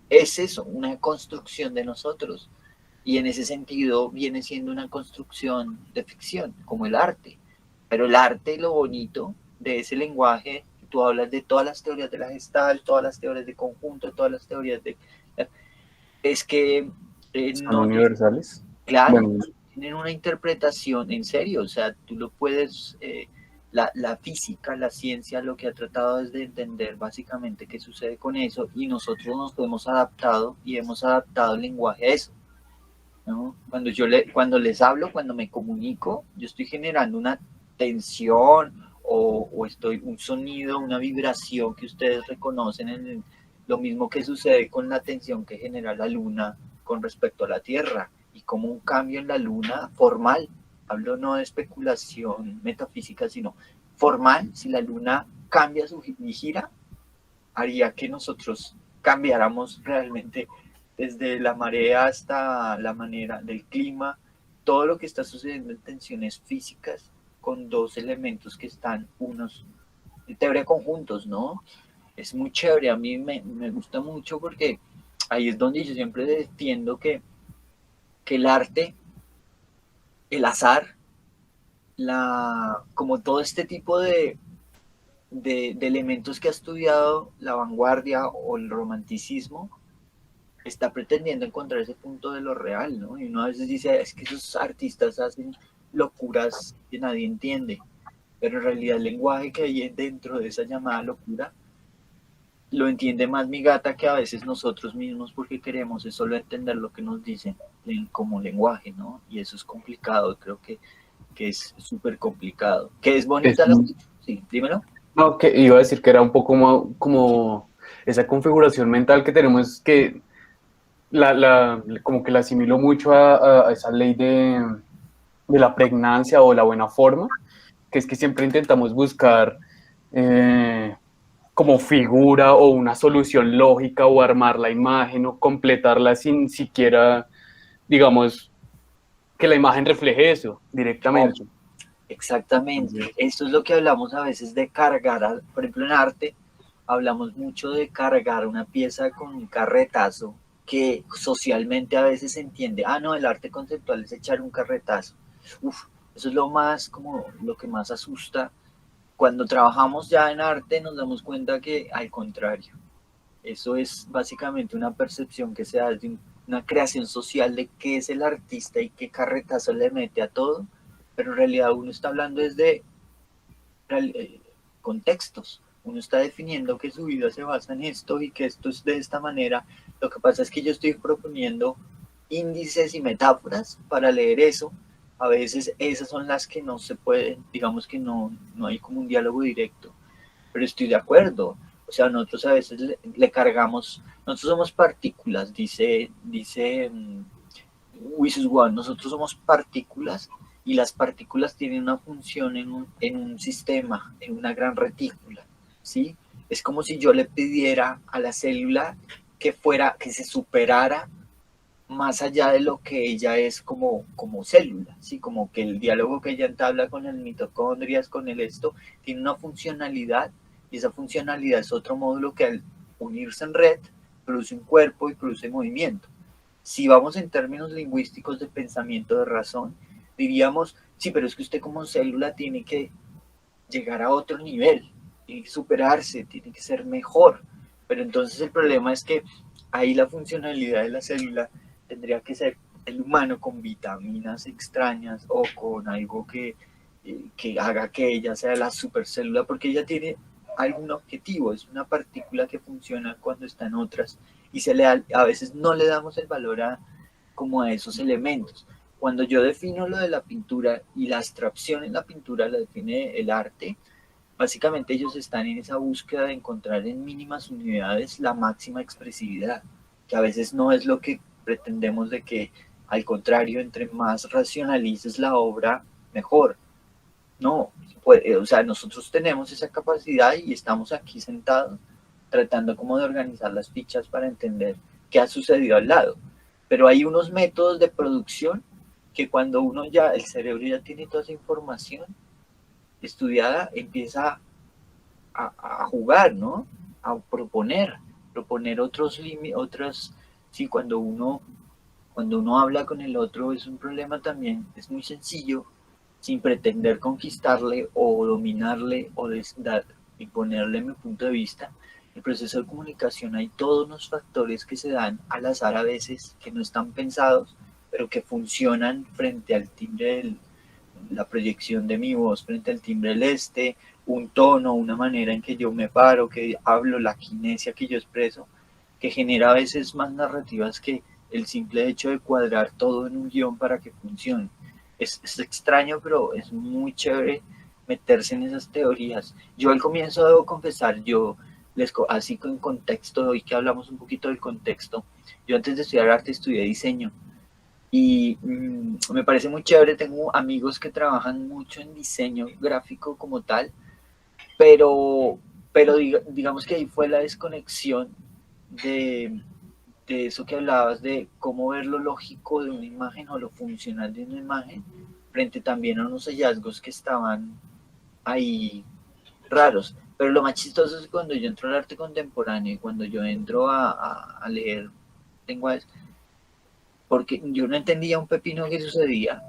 es eso, una construcción de nosotros. Y en ese sentido viene siendo una construcción de ficción, como el arte. Pero el arte, lo bonito de ese lenguaje, tú hablas de todas las teorías de la Gestalt, todas las teorías de conjunto, todas las teorías de... Es que Son no, universales. claro, Bueno, tienen una interpretación en serio, o sea, tú lo puedes, la física, la ciencia, lo que ha tratado es de entender básicamente qué sucede con eso y nosotros nos hemos adaptado y hemos adaptado el lenguaje a eso, ¿no? Cuando les hablo, cuando me comunico, yo estoy generando una tensión o estoy un sonido, una vibración que ustedes reconocen lo mismo que sucede con la tensión que genera la luna con respecto a la Tierra y como un cambio en la luna formal, hablo no de especulación metafísica, sino formal, si la luna cambia su gira, haría que nosotros cambiáramos realmente desde la marea hasta la manera del clima, todo lo que está sucediendo en tensiones físicas con dos elementos que están unos, en teoría, conjuntos, ¿no? Es muy chévere, a mí me gusta mucho porque ahí es donde yo siempre defiendo que el arte, el azar, como todo este tipo de elementos que ha estudiado la vanguardia o el romanticismo, está pretendiendo encontrar ese punto de lo real, ¿no? Y uno a veces dice, es que esos artistas hacen locuras que nadie entiende, pero en realidad el lenguaje que hay dentro de esa llamada locura lo entiende más mi gata que a veces nosotros mismos porque queremos es solo entender lo que nos dicen como lenguaje, ¿no? Y eso es complicado, creo que es súper complicado. ¿Que es es, bonita la... Sí, dímelo. no, que iba a decir que era un poco como esa configuración mental que tenemos que como que la asimilo mucho a esa ley de la pregnancia o la buena forma, que es que siempre intentamos buscar eh, como figura o una solución lógica o armar la imagen o completarla sin siquiera, digamos, que la imagen refleje eso directamente. Exactamente, esto es lo que hablamos a veces de cargar, por ejemplo en arte, hablamos mucho de cargar una pieza con un carretazo que socialmente a veces se entiende, ah no, el arte conceptual es echar un carretazo. Uf, eso es lo más, como lo que más asusta. Cuando trabajamos ya en arte nos damos cuenta que al contrario, eso es básicamente una percepción que se da de una creación social de qué es el artista y qué carretazo le mete a todo, pero en realidad uno está hablando desde contextos. Uno está definiendo que su vida se basa en esto y que esto es de esta manera. Lo que pasa es que yo estoy proponiendo índices y metáforas para leer eso. A veces esas son las que no se pueden, digamos que no hay como un diálogo directo, pero estoy de acuerdo. O sea, nosotros a veces le cargamos, nosotros somos partículas, dice Wisus One, nosotros somos partículas y las partículas tienen una función en un sistema, en una gran retícula, ¿sí? Es como si yo le pidiera a la célula que se superara más allá de lo que ella es como célula, ¿sí? Como que el diálogo que ella entabla con el mitocondrias, con el esto, tiene una funcionalidad y esa funcionalidad es otro módulo que al unirse en red produce un cuerpo y produce movimiento. Si vamos en términos lingüísticos de pensamiento de razón, diríamos, sí, pero es que usted como célula tiene que llegar a otro nivel, tiene que superarse, tiene que ser mejor. Pero entonces el problema es que ahí la funcionalidad de la célula tendría que ser el humano con vitaminas extrañas o con algo que haga que ella sea la supercélula, porque ella tiene algún objetivo, es una partícula que funciona cuando están otras y a veces no le damos el valor como a esos elementos. Cuando yo defino lo de la pintura y la abstracción en la pintura la define el arte, básicamente ellos están en esa búsqueda de encontrar en mínimas unidades la máxima expresividad, que a veces no es lo que pretendemos de que, al contrario, entre más racionalices la obra, mejor. No, o sea, nosotros tenemos esa capacidad y estamos aquí sentados tratando como de organizar las fichas para entender qué ha sucedido al lado. Pero hay unos métodos de producción que cuando uno ya, el cerebro ya tiene toda esa información estudiada, empieza a jugar, ¿no? A proponer. proponer otros límites, otras, sí, cuando uno habla con el otro es un problema también, es muy sencillo, sin pretender conquistarle o dominarle o imponerle mi punto de vista. El proceso de comunicación hay todos unos factores que se dan al azar a veces, que no están pensados, pero que funcionan frente al timbre la proyección de mi voz frente al timbre del un tono, una manera en que yo me paro, que hablo, la kinesia que yo expreso, que genera a veces más narrativas que el simple hecho de cuadrar todo en un guión para que funcione. Es extraño, pero es muy chévere meterse en esas teorías. Yo al comienzo debo confesar, así con contexto, hoy que hablamos un poquito del contexto, yo antes de estudiar arte estudié diseño y me parece muy chévere, tengo amigos que trabajan mucho en diseño gráfico como tal, pero, digamos que ahí fue la desconexión de, de eso que hablabas de cómo ver lo lógico de una imagen o lo funcional de una imagen frente también a unos hallazgos que estaban ahí raros. Pero lo más chistoso es cuando yo entro al arte contemporáneo y cuando yo entro a leer lenguajes, porque yo no entendía un pepino que sucedía,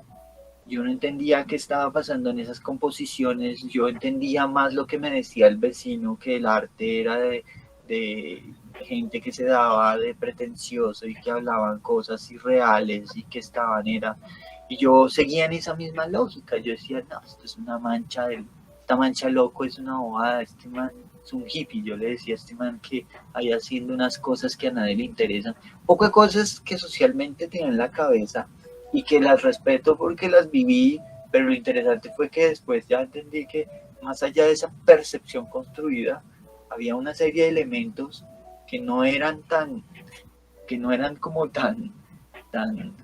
yo no entendía qué estaba pasando en esas composiciones, yo entendía más lo que me decía el vecino, que el arte era de gente que se daba de pretencioso y que hablaban cosas irreales y que y yo seguía en esa misma lógica, yo decía, no, esto es una esta mancha loco es una bobada, este man es un hippie, yo le decía a este man que ahí haciendo unas cosas que a nadie le interesan, poco de cosas que socialmente tienen en la cabeza y que las respeto porque las viví, pero lo interesante fue que después ya entendí que más allá de esa percepción construida, había una serie de elementos que no eran que no eran como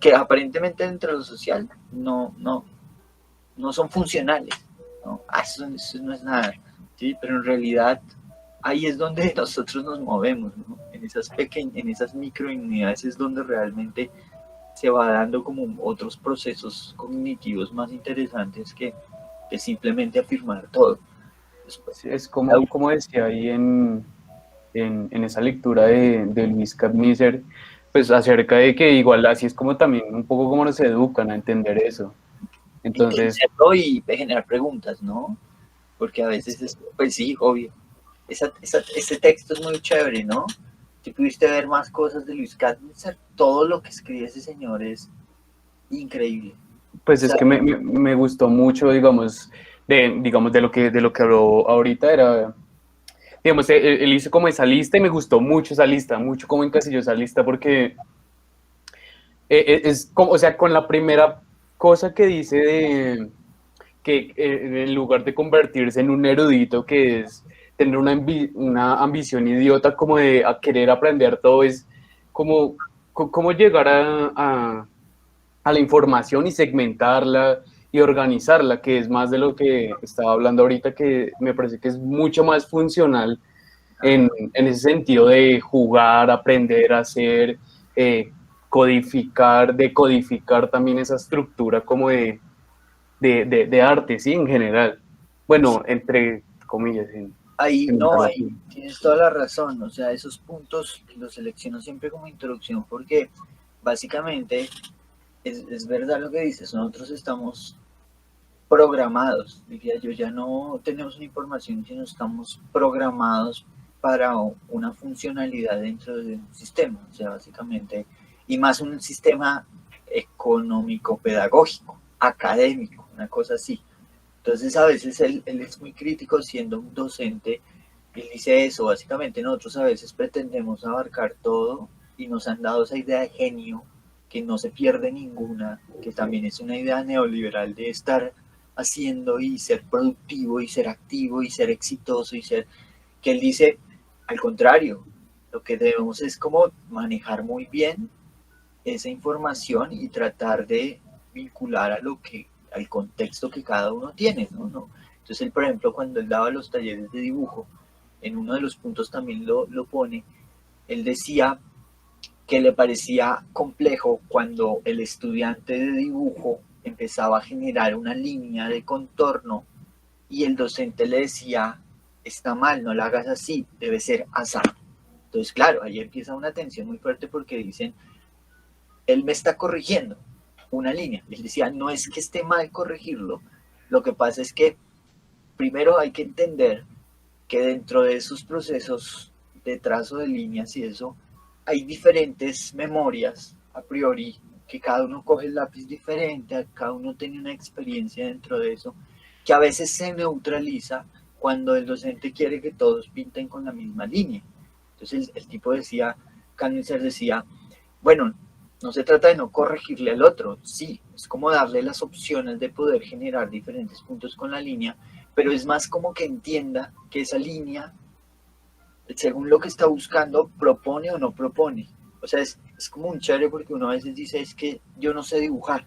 que aparentemente dentro de lo social no son funcionales, ¿no? Eso no es nada, ¿sí? Pero en realidad ahí es donde nosotros nos movemos, ¿no? En esas microunidades es donde realmente se va dando como otros procesos cognitivos más interesantes que simplemente afirmar todo. Después, Sí, es como decía ahí en esa lectura de Luis Capmiser, pues acerca de que igual así es como también un poco como nos educan a entender eso. Entonces, entenderlo y generar preguntas, ¿no? Porque a veces pues sí, obvio. Ese texto es muy chévere, ¿no? Si pudiste ver más cosas de Luis Capmiser, todo lo que escribe ese señor es increíble. pues O es sea, que me gustó mucho, digamos, de lo que habló ahorita, era, digamos, él hizo como esa lista y me gustó mucho esa lista, mucho como encasilló esa lista, porque es como, o sea, con la primera cosa que dice de que en lugar de convertirse en un erudito, que es tener una ambición idiota como de a querer aprender todo, es como, como llegar a la información y segmentarla y organizarla, que es más de lo que estaba hablando ahorita, que me parece que es mucho más funcional en ese sentido de jugar, aprender a hacer, codificar, decodificar también esa estructura como de arte, ¿sí? En general. Bueno, entre comillas, ahí en no, narrativa. ahí tienes toda la razón. O sea, esos puntos los selecciono siempre como introducción porque básicamente es verdad lo que dices. Nosotros estamos programados, diría yo, ya no tenemos una información, sino estamos programados para una funcionalidad dentro de un sistema, o sea, básicamente, y más un sistema económico, pedagógico, académico, una cosa así. Entonces, a veces él es muy crítico siendo un docente, él dice eso, básicamente nosotros a veces pretendemos abarcar todo y nos han dado esa idea de genio, que no se pierde ninguna, que también es una idea neoliberal de estar haciendo y ser productivo y ser activo y ser exitoso y ser, que él dice, al contrario, lo que debemos es como manejar muy bien esa información y tratar de vincular al contexto que cada uno tiene, ¿no? ¿No? Entonces él, por ejemplo, cuando él daba los talleres de dibujo, en uno de los puntos también lo pone, él decía que le parecía complejo cuando el estudiante de dibujo empezaba a generar una línea de contorno y el docente le decía, está mal, no la hagas así, debe ser así. Entonces, claro, ahí empieza una tensión muy fuerte porque dicen, él me está corrigiendo una línea. Él decía, no es que esté mal corregirlo, lo que pasa es que primero hay que entender que dentro de esos procesos de trazo de líneas y eso, hay diferentes memorias a priori, que cada uno coge el lápiz diferente, cada uno tiene una experiencia dentro de eso, que a veces se neutraliza cuando el docente quiere que todos pinten con la misma línea. Entonces el tipo decía, Cannicer decía, bueno, no se trata de no corregirle al otro, sí, es como darle las opciones de poder generar diferentes puntos con la línea, pero es más como que entienda que esa línea, según lo que está buscando, propone o no propone. O sea, es como un chévere porque uno a veces dice, es que yo no sé dibujar.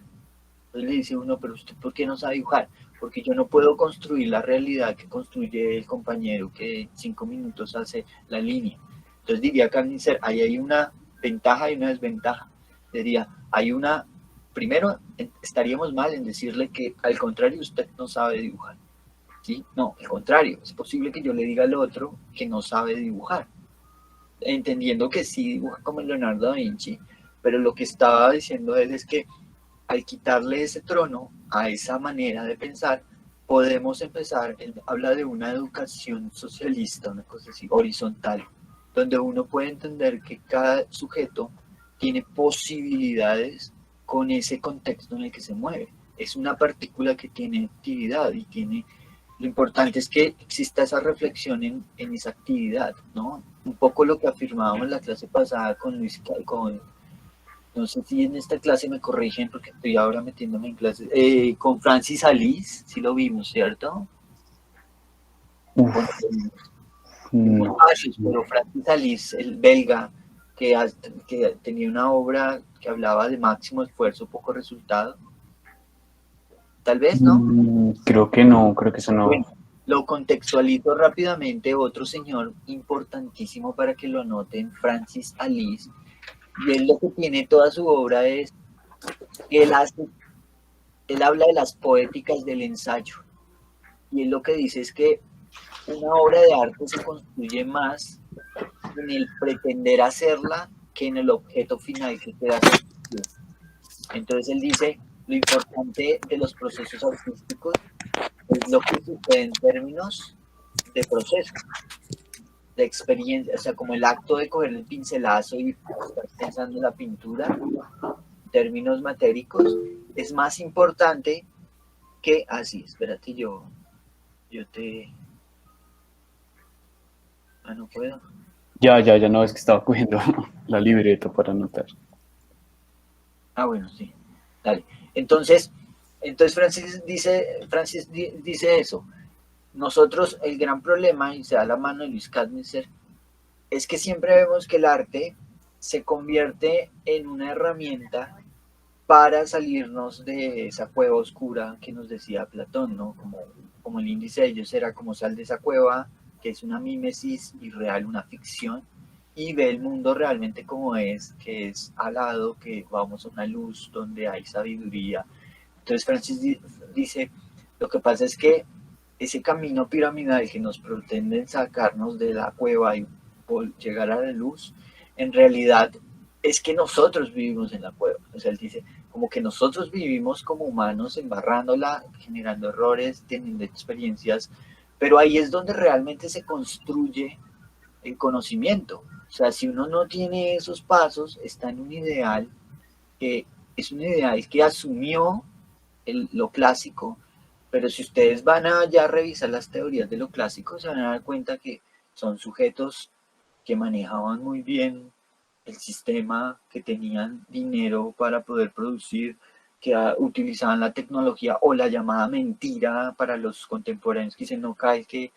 Entonces le dice uno, pero usted, ¿por qué no sabe dibujar? Porque yo no puedo construir la realidad que construye el compañero que en 5 minutos hace la línea. Entonces diría Carnicer, ahí hay una ventaja y una desventaja. Diría, hay una, primero estaríamos mal en decirle que al contrario usted no sabe dibujar. ¿Sí? No, al contrario, es posible que yo le diga al otro que no sabe dibujar, entendiendo que sí dibuja como Leonardo da Vinci, pero lo que estaba diciendo él es que al quitarle ese trono a esa manera de pensar, podemos empezar, él habla de una educación socialista, una cosa así, horizontal, donde uno puede entender que cada sujeto tiene posibilidades con ese contexto en el que se mueve. Es una partícula que tiene actividad y tiene... Lo importante es que exista esa reflexión en esa actividad, ¿no? Un poco lo que afirmábamos la clase pasada con Luis, no sé si en esta clase me corrigen porque estoy ahora metiéndome en clases, con Francis Alice, sí lo vimos, ¿cierto? Bueno, Uf, vimos no. varios, pero Francis Alice, el belga, que tenía una obra que hablaba de máximo esfuerzo, poco resultado, tal vez, ¿no? Creo que no, creo que eso no. Bueno, lo contextualizo rápidamente, otro señor importantísimo para que lo noten, Francis Alice, y él lo que tiene toda su obra es que él habla de las poéticas del ensayo, y él lo que dice es que una obra de arte se construye más en el pretender hacerla que en el objeto final que queda construido. Entonces él dice, lo importante de los procesos artísticos es lo que sucede en términos de proceso, de experiencia, o sea, como el acto de coger el pincelazo y estar pensando en la pintura, en términos matéricos, es más importante que, así, espérate, yo te, no puedo. Ya no, es que estaba cogiendo la libreta para anotar. Bueno, sí, dale. Entonces, Francis dice eso. Nosotros, el gran problema, y se da la mano de Luis Cadmiser, es que siempre vemos que el arte se convierte en una herramienta para salirnos de esa cueva oscura que nos decía Platón, ¿no? Como el índice de ellos era como sal de esa cueva, que es una mímesis irreal, una ficción, y ve el mundo realmente como es, que es alado, que vamos a una luz donde hay sabiduría. Entonces Francis dice, lo que pasa es que ese camino piramidal que nos pretenden sacarnos de la cueva y llegar a la luz, en realidad es que nosotros vivimos en la cueva. O sea, él dice, como que nosotros vivimos como humanos embarrándola, generando errores, teniendo experiencias, pero ahí es donde realmente se construye el conocimiento. O sea, si uno no tiene esos pasos, está en un ideal que es un ideal que asumió lo clásico, pero si ustedes van a ya revisar las teorías de lo clásico, se van a dar cuenta que son sujetos que manejaban muy bien el sistema, que tenían dinero para poder producir, que utilizaban la tecnología o la llamada mentira para los contemporáneos que dicen no cae, que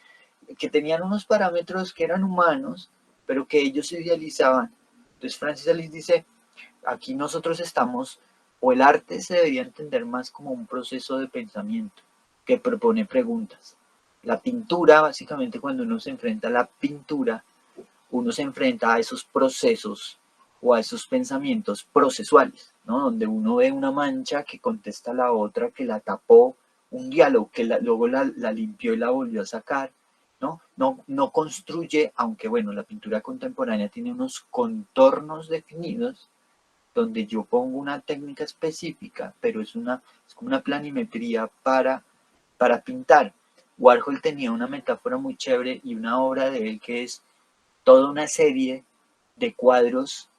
tenían unos parámetros que eran humanos, pero que ellos idealizaban. Entonces Francis Alice dice, aquí nosotros estamos, o el arte se debería entender más como un proceso de pensamiento que propone preguntas. La pintura, básicamente cuando uno se enfrenta a la pintura, uno se enfrenta a esos procesos o a esos pensamientos procesuales, ¿no? Donde uno ve una mancha que contesta a la otra, que la tapó, un diálogo que luego la limpió y la volvió a sacar. No construye, aunque bueno, la pintura contemporánea tiene unos contornos definidos donde yo pongo una técnica específica, pero es como una planimetría para pintar. Warhol tenía una metáfora muy chévere y una obra de él que es toda una serie de cuadros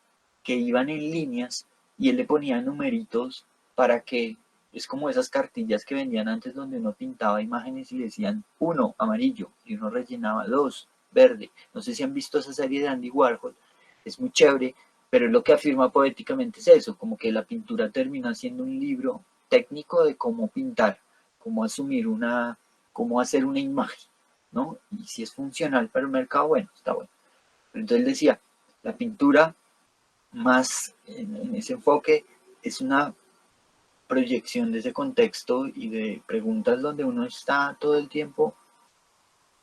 que iban en líneas y él le ponía numeritos para que, es como esas cartillas que vendían antes donde uno pintaba imágenes y le decían 1 amarillo y uno rellenaba 2 verde. No sé si han visto esa serie de Andy Warhol, es muy chévere, pero lo que afirma poéticamente es eso, como que la pintura termina siendo un libro técnico de cómo pintar, cómo asumir cómo hacer una imagen, ¿no? Y si es funcional para el mercado, bueno, está bueno. Pero entonces decía, la pintura más en ese enfoque es una proyección de ese contexto y de preguntas donde uno está todo el tiempo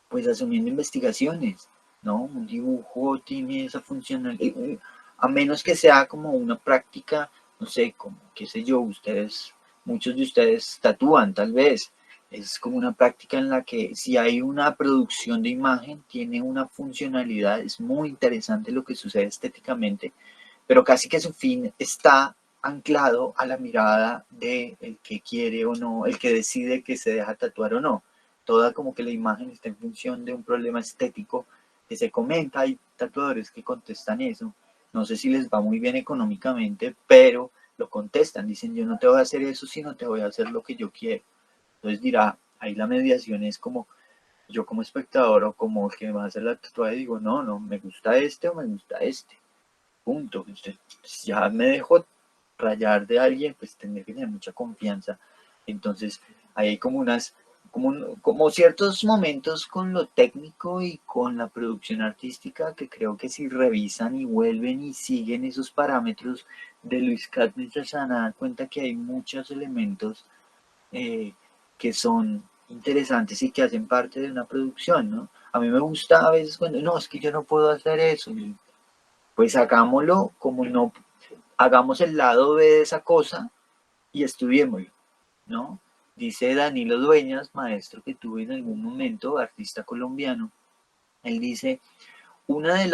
pues asumiendo investigaciones, ¿no? Un dibujo tiene esa funcionalidad, a menos que sea como una práctica, no sé, como, qué sé yo, muchos de ustedes tatúan tal vez, es como una práctica en la que si hay una producción de imagen, tiene una funcionalidad, es muy interesante lo que sucede estéticamente, pero casi que su fin está anclado a la mirada de el que quiere o no, el que decide que se deja tatuar o no. Toda como que la imagen está en función de un problema estético que se comenta. Hay tatuadores que contestan eso. No sé si les va muy bien económicamente, pero lo contestan. Dicen, yo no te voy a hacer eso, sino te voy a hacer lo que yo quiero. Entonces dirá, ahí la mediación es como yo como espectador o como el que me va a hacer la tatuaje digo, no, me gusta este o me gusta este. Punto. Usted, si ya me dejo rayar de alguien, pues tendré que tener mucha confianza. Entonces, ahí hay como ciertos momentos con lo técnico y con la producción artística que creo que si revisan y vuelven y siguen esos parámetros de Luis Katniss se van a dar cuenta que hay muchos elementos eh, que son interesantes y que hacen parte de una producción, ¿no? A mí me gusta a veces cuando, no, es que yo no puedo hacer eso, pues hagámoslo como no, hagamos el lado B de esa cosa y estudiémoslo, ¿no? Dice Danilo Dueñas, maestro que tuve en algún momento, artista colombiano, él dice, una de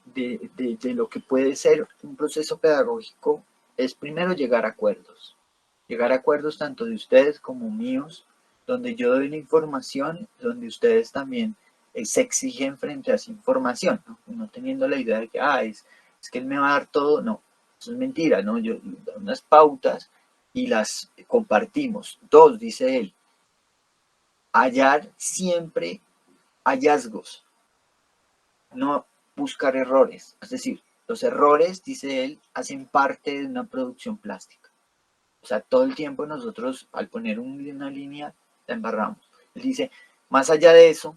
de lo que puede ser un proceso pedagógico es primero llegar a acuerdos tanto de ustedes como míos, donde yo doy la información, donde ustedes también se exigen frente a esa información, ¿no? No teniendo la idea de que, es que él me va a dar todo, no, eso es mentira, ¿no? Yo doy unas pautas y las compartimos. Dos, dice él, hallar siempre hallazgos, no buscar errores. Es decir, los errores, dice él, hacen parte de una producción plástica. O sea, todo el tiempo nosotros al poner una línea la embarramos. Él dice, más allá de eso,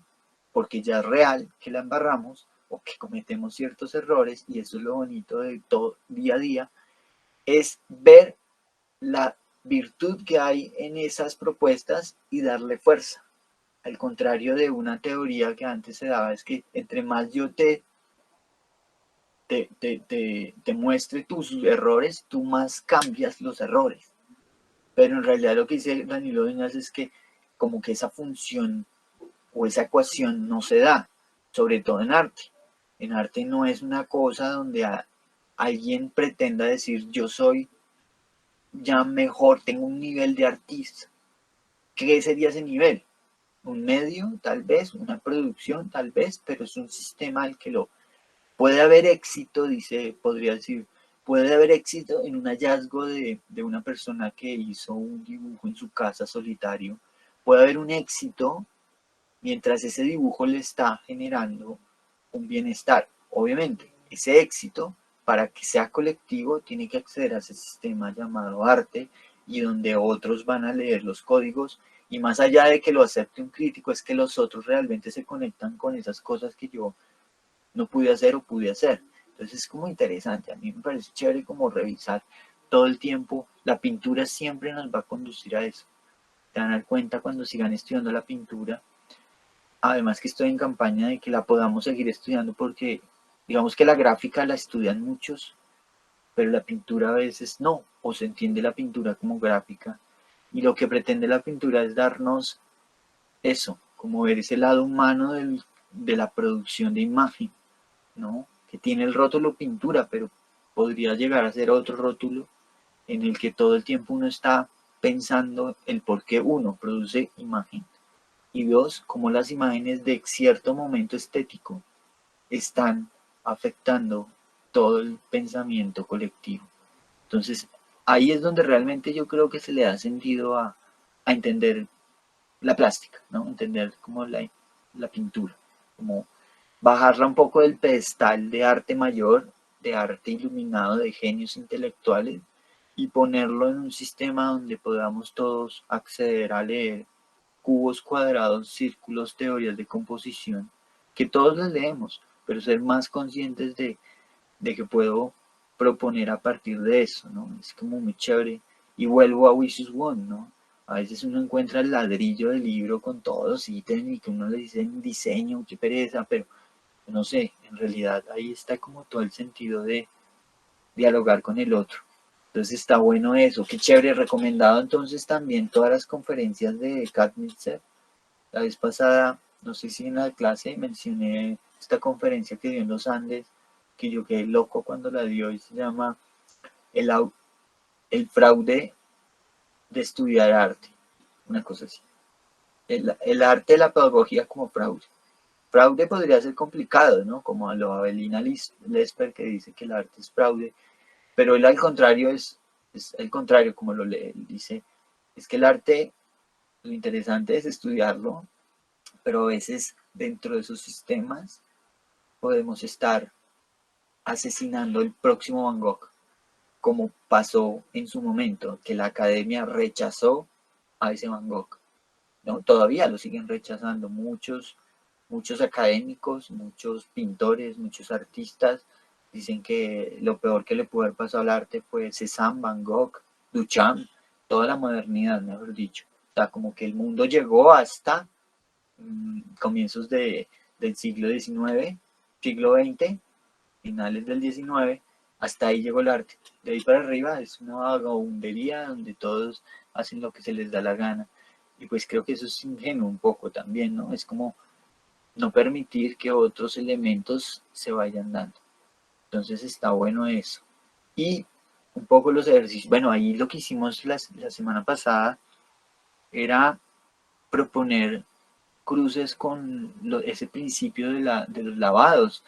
porque ya es real que la embarramos o que cometemos ciertos errores, y eso es lo bonito de todo día a día, es ver la virtud que hay en esas propuestas y darle fuerza. Al contrario de una teoría que antes se daba, es que entre más yo te muestre tus errores, tú más cambias los errores. Pero en realidad lo que dice Danilo Dueñas es que como que esa función o esa ecuación no se da, sobre todo en arte. En arte no es una cosa donde alguien pretenda decir yo soy ya mejor, tengo un nivel de artista. ¿Qué sería ese nivel? Un medio, tal vez, una producción, tal vez, pero es un sistema al que lo puede haber éxito, dice, podría decir, puede haber éxito en un hallazgo de una persona que hizo un dibujo en su casa solitario. Puede haber un éxito mientras ese dibujo le está generando un bienestar. Obviamente, ese éxito, para que sea colectivo, tiene que acceder a ese sistema llamado arte y donde otros van a leer los códigos y más allá de que lo acepte un crítico, es que los otros realmente se conectan con esas cosas que yo no pude hacer o pude hacer. Entonces es como interesante, a mí me parece chévere como revisar todo el tiempo, la pintura siempre nos va a conducir a eso. Te van a dar cuenta cuando sigan estudiando la pintura, además que estoy en campaña de que la podamos seguir estudiando porque digamos que la gráfica la estudian muchos, pero la pintura a veces no, o se entiende la pintura como gráfica. Y lo que pretende la pintura es darnos eso, como ver ese lado humano de la producción de imagen, ¿no? Que tiene el rótulo pintura, pero podría llegar a ser otro rótulo en el que todo el tiempo uno está pensando el por qué uno produce imagen y dos, cómo las imágenes de cierto momento estético están afectando todo el pensamiento colectivo. Entonces, ahí es donde realmente yo creo que se le da sentido a entender la plástica, ¿no? Entender como la pintura, como bajarla un poco del pedestal de arte mayor, de arte iluminado, de genios intelectuales, y ponerlo en un sistema donde podamos todos acceder a leer cubos cuadrados, círculos, teorías de composición, que todos las leemos, pero ser más conscientes de que puedo proponer a partir de eso, ¿no? Es como muy chévere. Y vuelvo a Wishes One, ¿no? A veces uno encuentra el ladrillo del libro con todos los ítems y que uno le dice diseño, qué pereza, pero no sé, en realidad ahí está como todo el sentido de dialogar con el otro. Entonces está bueno eso, qué chévere, recomendado entonces también todas las conferencias de Kat Mitzer. La vez pasada, no sé si en la clase mencioné esta conferencia que dio en los Andes, que yo quedé loco cuando la dio y se llama El, el fraude de estudiar arte, una cosa así. El arte de la pedagogía como fraude. Fraude podría ser complicado, ¿no? Como a lo Avelina Lesper que dice que el arte es fraude, pero él al contrario es el contrario, como lo lee, él dice, es que el arte, lo interesante es estudiarlo, pero a veces dentro de esos sistemas podemos estar asesinando el próximo Van Gogh, como pasó en su momento, que la academia rechazó a ese Van Gogh, ¿no? Todavía lo siguen rechazando muchos académicos, muchos pintores, muchos artistas, dicen que lo peor que le pudo haber pasado al arte fue Cézanne, Van Gogh, Duchamp, toda la modernidad, mejor dicho. O sea, como que el mundo llegó hasta comienzos del siglo XIX, siglo XX, finales del XIX, hasta ahí llegó el arte. De ahí para arriba es una vagabundería donde todos hacen lo que se les da la gana. Y pues creo que eso es ingenuo un poco también, ¿no? Es como no permitir que otros elementos se vayan dando. Entonces está bueno eso. Y un poco los ejercicios. Bueno, ahí lo que hicimos la semana pasada era proponer cruces con ese principio de los lavados.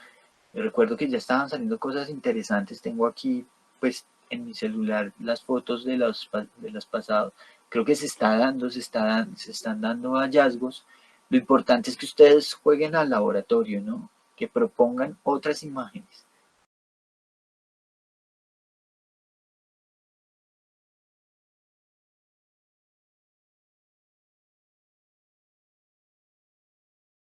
Yo recuerdo que ya estaban saliendo cosas interesantes. Tengo aquí, pues, en mi celular las fotos de los pasados. Creo que se están dando hallazgos. Lo importante es que ustedes jueguen al laboratorio, ¿no? Que propongan otras imágenes.